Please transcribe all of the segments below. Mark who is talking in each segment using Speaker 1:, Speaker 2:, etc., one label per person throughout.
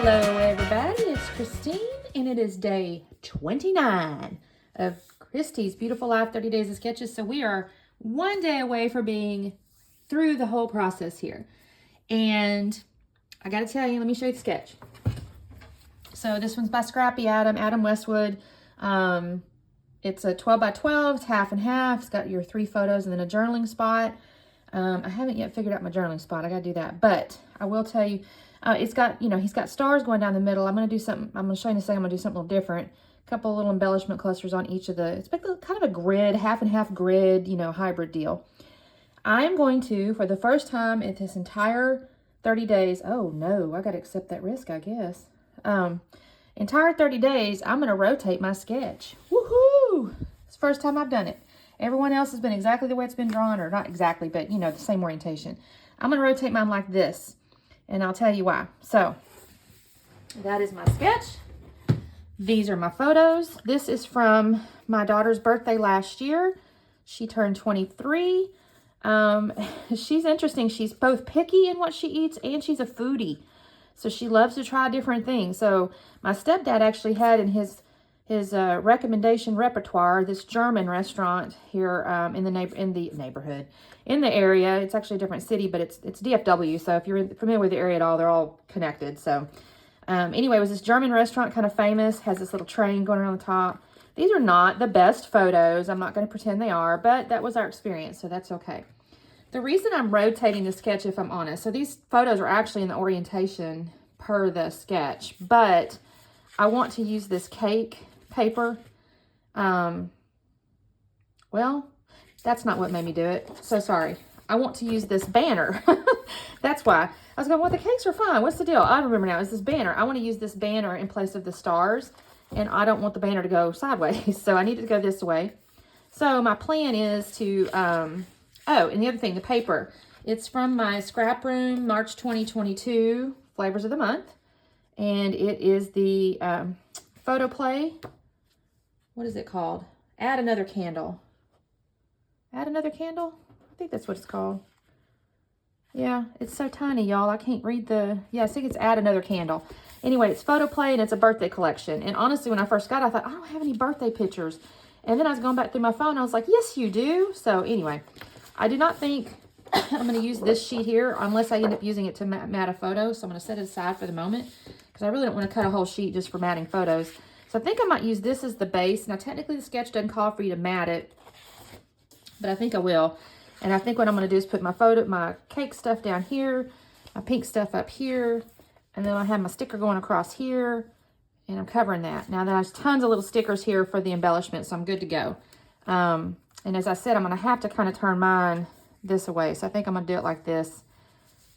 Speaker 1: Hello everybody, it's Christine and it is day 29 of Christy's Beautiful Life 30 Days of Sketches. So we are one day away from being through the whole process here. And I gotta tell you, let me show you the sketch. So this one's by Scrappy Adam Westwood. It's a 12 by 12, it's half and half. It's got your 3 photos and then a journaling spot. I haven't yet figured out my journaling spot. I gotta do that. But I will tell you, it's got, he's got stars going down the middle. I'm going to do something, I'm going to show you in a second, I'm going to do something a little different. A couple little embellishment clusters on each of the, it's kind of a grid, half and half grid, hybrid deal. I'm going to, for the first time in this entire 30 days, oh no, I got to accept that risk, I guess. Entire 30 days, I'm going to rotate my sketch. Woohoo! It's the first time I've done it. Everyone else has been exactly the way it's been drawn, or not exactly, but the same orientation. I'm going to rotate mine like this. And I'll tell you why. So, that is my sketch. These are my photos. This is from my daughter's birthday last year. She turned 23. She's interesting. She's both picky in what she eats and she's a foodie. So she loves to try different things. So my stepdad actually had in his recommendation repertoire this German restaurant here in the neighborhood. In the area. It's actually a different city, but it's DFW. So if you're familiar with the area at all, they're all connected. So anyway, it was this German restaurant, kind of famous, has this little train going around the top. These are not the best photos. I'm not going to pretend they are, but that was our experience, so that's okay. The reason I'm rotating the sketch, if I'm honest, so these photos are actually in the orientation per the sketch, but I want to use this cake paper. Well, that's not what made me do it. So sorry. I want to use this banner. That's why. I was going, well, the cakes are fine. What's the deal? I remember now. It's this banner. I want to use this banner in place of the stars. And I don't want the banner to go sideways. So I need it to go this way. So my plan is to, and the other thing, the paper. It's from my scrap room, March 2022, Flavors of the Month. And it is the photo play. What is it called? Add Another Candle. Add Another Candle? I think that's what it's called. Yeah, it's so tiny, y'all. I can't read I think it's Add Another Candle. Anyway, it's photo play and it's a birthday collection. And honestly, when I first got it, I thought, I don't have any birthday pictures. And then I was going back through my phone and I was like, yes, you do. So anyway, I do not think I'm going to use this sheet here unless I end up using it to mat a photo. So I'm going to set it aside for the moment because I really don't want to cut a whole sheet just for matting photos. So I think I might use this as the base. Now, technically, the sketch doesn't call for you to mat it, but I think I will. And I think what I'm going to do is put my cake stuff down here, my pink stuff up here, and then I have my sticker going across here, and I'm covering that. Now, there's tons of little stickers here for the embellishment, so I'm good to go. And as I said, I'm going to have to kind of turn mine this way, so I think I'm going to do it like this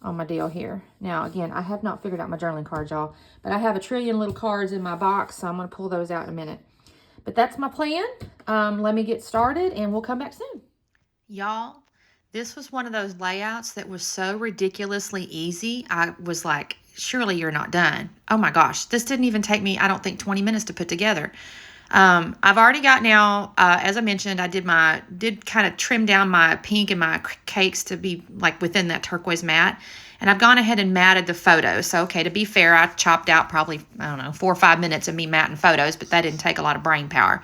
Speaker 1: on my deal here. Now, again, I have not figured out my journaling cards, y'all, but I have a trillion little cards in my box, so I'm going to pull those out in a minute. But that's my plan. Let me get started, and we'll come back soon.
Speaker 2: Y'all, this was one of those layouts that was so ridiculously easy. I was like, surely you're not done. Oh my gosh, this didn't even take me, I don't think, 20 minutes to put together. I've already got now, as I mentioned, I did kind of trim down my pink and my cakes to be like within that turquoise mat. And I've gone ahead and matted the photos. So, okay, to be fair, I chopped out probably, 4 or 5 minutes of me matting photos, but that didn't take a lot of brain power.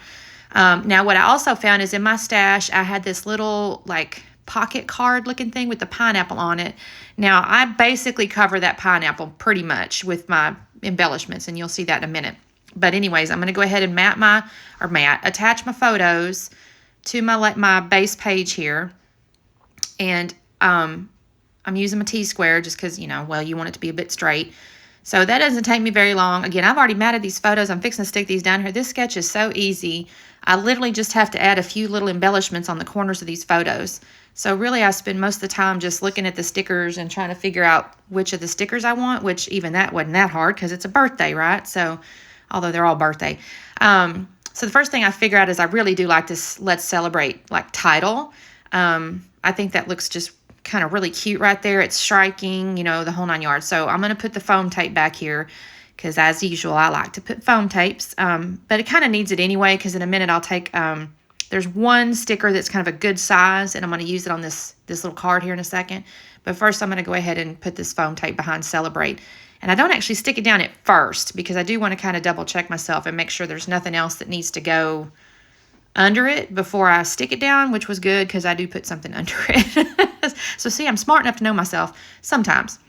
Speaker 2: Now, what I also found is in my stash, I had this little like pocket card looking thing with the pineapple on it. Now, I basically cover that pineapple pretty much with my embellishments, and you'll see that in a minute. But anyways, I'm going to go ahead and attach my photos to my base page here. And I'm using my T-square just because, you want it to be a bit straight. So that doesn't take me very long. Again, I've already matted these photos. I'm fixing to stick these down here. This sketch is so easy. I literally just have to add a few little embellishments on the corners of these photos. So really, I spend most of the time just looking at the stickers and trying to figure out which of the stickers I want, which even that wasn't that hard because it's a birthday, right? So, although they're all birthday. So the first thing I figure out is I really do like this Let's Celebrate like title. I think that looks just kind of really cute right there. It's striking, the whole 9 yards. So I'm going to put the foam tape back here because as usual, I like to put foam tapes. But it kind of needs it anyway because in a minute I'll take there's one sticker that's kind of a good size, and I'm going to use it on this little card here in a second. But first, I'm going to go ahead and put this foam tape behind Celebrate. And I don't actually stick it down at first because I do want to kind of double check myself and make sure there's nothing else that needs to go under it before I stick it down, which was good because I do put something under it. So see, I'm smart enough to know myself sometimes.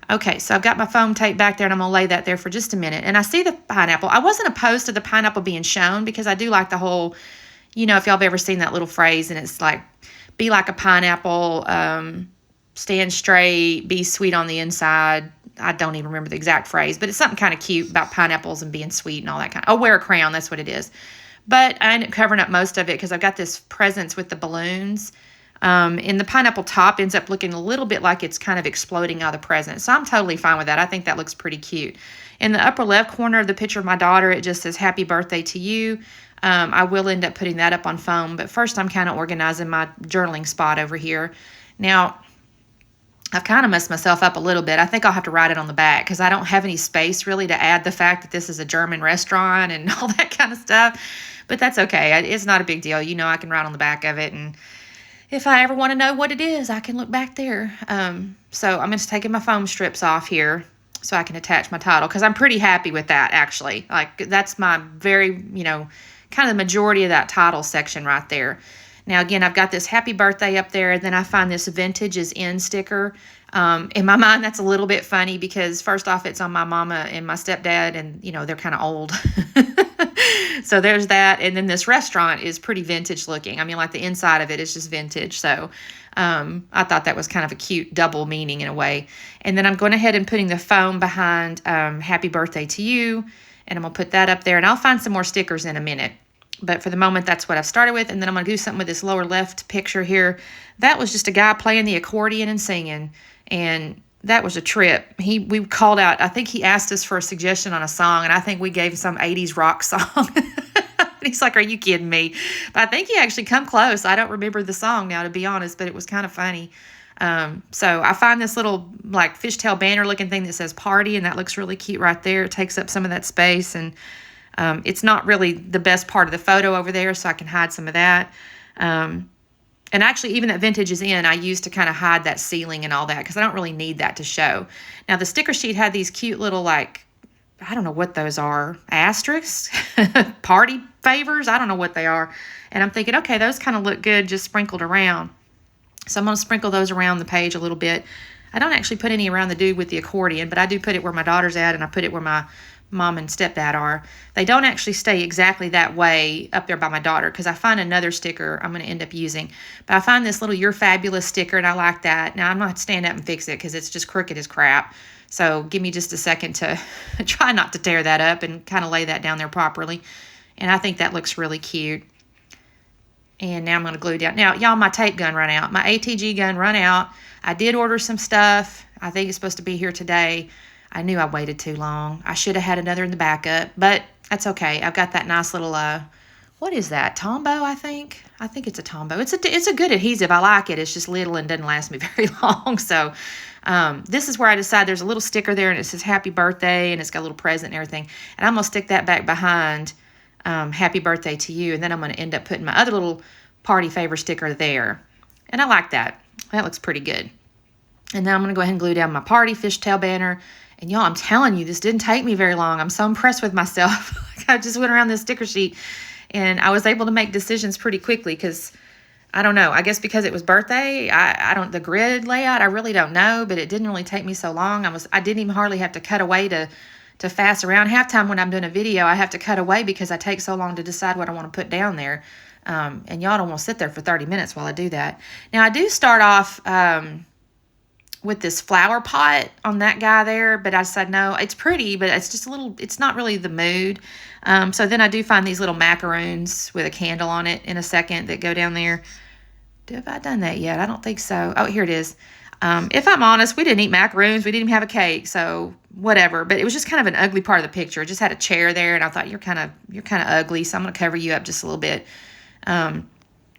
Speaker 2: Okay, so I've got my foam tape back there, and I'm going to lay that there for just a minute. And I see the pineapple. I wasn't opposed to the pineapple being shown because I do like the whole, if y'all have ever seen that little phrase, and it's like, be like a pineapple, stand straight, be sweet on the inside. I don't even remember the exact phrase, but it's something kind of cute about pineapples and being sweet and all that kind of. Oh, wear a crown, that's what it is. But I ended up covering up most of it because I've got this presents with the balloons. And the pineapple top ends up looking a little bit like it's kind of exploding out of the present. So I'm totally fine with that. I think that looks pretty cute. In the upper left corner of the picture of my daughter, it just says, happy birthday to you. I will end up putting that up on foam. But first, I'm kind of organizing my journaling spot over here. Now, I've kind of messed myself up a little bit. I think I'll have to write it on the back because I don't have any space really to add the fact that this is a German restaurant and all that kind of stuff. But that's okay. It's not a big deal. I can write on the back of it. And if I ever want to know what it is, I can look back there. So I'm just taking my foam strips off here so I can attach my title because I'm pretty happy with that, actually. Like, that's my very, kind of the majority of that title section right there. Now, again, I've got this happy birthday up there, and then I find this vintage is in sticker. In my mind, that's a little bit funny because first off, it's on my mama and my stepdad, and, they're kind of old. So there's that. And then this restaurant is pretty vintage looking. I mean, like the inside of it is just vintage. So I thought that was kind of a cute double meaning in a way. And then I'm going ahead and putting the foam behind happy birthday to you. And I'm going to put that up there. And I'll find some more stickers in a minute. But for the moment, that's what I've started with. And then I'm going to do something with this lower left picture here. That was just a guy playing the accordion and singing. And that was a trip. We called out, I think he asked us for a suggestion on a song, and I think we gave him some 80s rock song. He's like, are you kidding me? But I think he actually come close. I don't remember the song now, to be honest, but it was kind of funny. So I find this little like fishtail banner looking thing that says party, and that looks really cute right there. It takes up some of that space, and it's not really the best part of the photo over there, so I can hide some of that. And actually, even that vintage is in, I used to kind of hide that ceiling and all that because I don't really need that to show. Now, the sticker sheet had these cute little, like, I don't know what those are, asterisks, party favors, I don't know what they are. And I'm thinking, okay, those kind of look good just sprinkled around. So I'm going to sprinkle those around the page a little bit. I don't actually put any around the dude with the accordion, but I do put it where my daughter's at, and I put it where my mom and stepdad are. They don't actually stay exactly that way up there by my daughter because I find another sticker I'm going to end up using. But I find this little You're Fabulous sticker, and I like that. Now, I'm not going to stand up and fix it because it's just crooked as crap. So give me just a second to try not to tear that up and kind of lay that down there properly. And I think that looks really cute. And now I'm going to glue down. Now, y'all, my tape gun run out. My ATG gun run out. I did order some stuff. I think it's supposed to be here today. I knew I waited too long. I should have had another in the backup, but that's okay. I've got that nice little, what is that? Tombow, I think? I think it's a Tombow. It's a good adhesive. I like it. It's just little and doesn't last me very long. So this is where I decide there's a little sticker there, and it says happy birthday, and it's got a little present and everything. And I'm going to stick that back behind happy birthday to you, and then I'm going to end up putting my other little party favor sticker there. And I like that. That looks pretty good. And then I'm going to go ahead and glue down my party fishtail banner. And y'all, I'm telling you, this didn't take me very long. I'm so impressed with myself. I just went around this sticker sheet, and I was able to make decisions pretty quickly because, I don't know, I guess because it was birthday, the grid layout, I really don't know, but it didn't really take me so long. I didn't even hardly have to cut away to fast around. Half time when I'm doing a video, I have to cut away because I take so long to decide what I want to put down there. And y'all don't want to sit there for 30 minutes while I do that. Now, I do start off with this flower pot on that guy there, but I said, no, it's pretty, but it's just it's not really the mood. So then I do find these little macaroons with a candle on it in a second that go down there. Have I done that yet? I don't think so. Oh, here it is. If I'm honest, we didn't eat macaroons. We didn't even have a cake, so whatever. But it was just kind of an ugly part of the picture. It just had a chair there, and I thought, you're kind of ugly, so I'm going to cover you up just a little bit.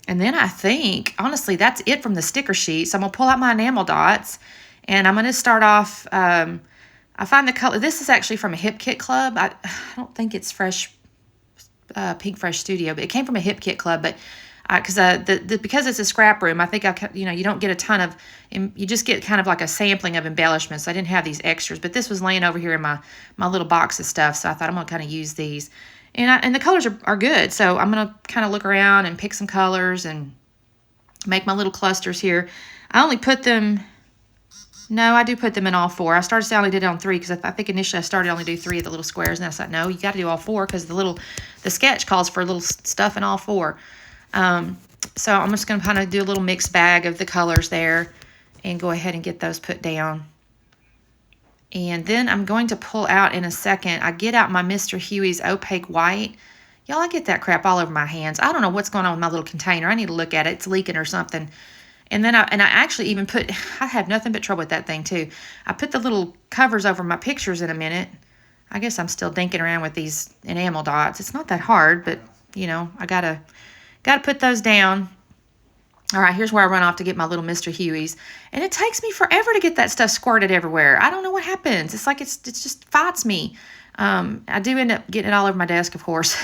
Speaker 2: And then I think, honestly, that's it from the sticker sheet. So I'm going to pull out my enamel dots, and I'm going to start off, I find the color, this is actually from a Hip Kit Club. I don't think it's fresh Pink Fresh Studio, but it came from a Hip Kit Club, but because because it's a scrap room, I think you don't get a ton of, you just get kind of like a sampling of embellishments. I didn't have these extras, but this was laying over here in my little box of stuff, so I thought I'm gonna kind of use these, and the colors are good. So I'm gonna kind of look around and pick some colors and make my little clusters here. I only put them. No, I do put them in all 4. I started saying I only did it on 3 because I think initially I started only do 3 of the little squares, and I said no, you got to do all 4 because the sketch calls for little stuff in all 4. So I'm just going to kind of do a little mixed bag of the colors there and go ahead and get those put down. And then I'm going to pull out in a second. I get out my Mr. Huey's opaque white. Y'all, I get that crap all over my hands. I don't know what's going on with my little container. I need to look at it. It's leaking or something. And then I actually even I have nothing but trouble with that thing too. I put the little covers over my pictures in a minute. I guess I'm still dinking around with these enamel dots. It's not that hard, but you know, I gotta put those down. All right, here's where I run off to get my little Mr. Huey's. And it takes me forever to get that stuff squirted everywhere. I don't know what happens. It's like it just fights me. I do end up getting it all over my desk, of course,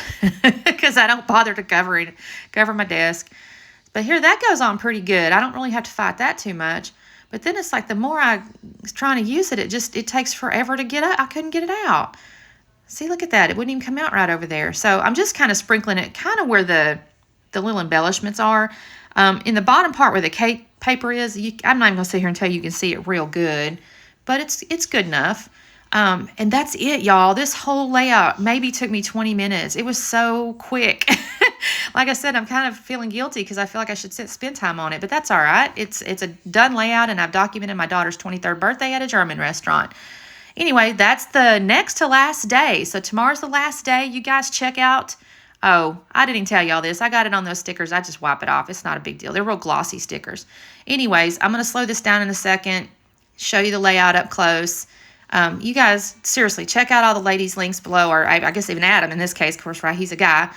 Speaker 2: because I don't bother to cover my desk. But here, that goes on pretty good. I don't really have to fight that too much. But then it's like the more I was trying to use it, it takes forever to get up. I couldn't get it out. See, look at that. It wouldn't even come out right over there. So I'm just kind of sprinkling it kind of where the little embellishments are. In the bottom part where the cake paper is, I'm not even going to sit here and tell you can see it real good. But it's good enough. And that's it, y'all. This whole layout maybe took me 20 minutes. It was so quick. Like I said, I'm kind of feeling guilty because I feel like I should spend time on it, but that's all right. It's a done layout, and I've documented my daughter's 23rd birthday at a German restaurant. Anyway, that's the next to last day. So tomorrow's the last day. You guys check out. Oh, I didn't even tell y'all this. I got it on those stickers. I just wipe it off. It's not a big deal. They're real glossy stickers. Anyways, I'm going to slow this down in a second, show you the layout up close. You guys, seriously, check out all the ladies' links below, or I guess even Adam in this case, of course, right? He's a guy.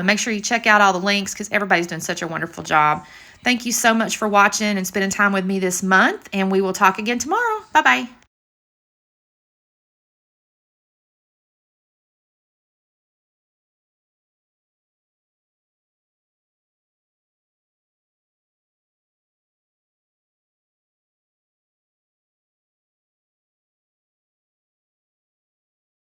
Speaker 2: Make sure you check out all the links because everybody's doing such a wonderful job. Thank you so much for watching and spending time with me this month, and we will talk again tomorrow. Bye-bye.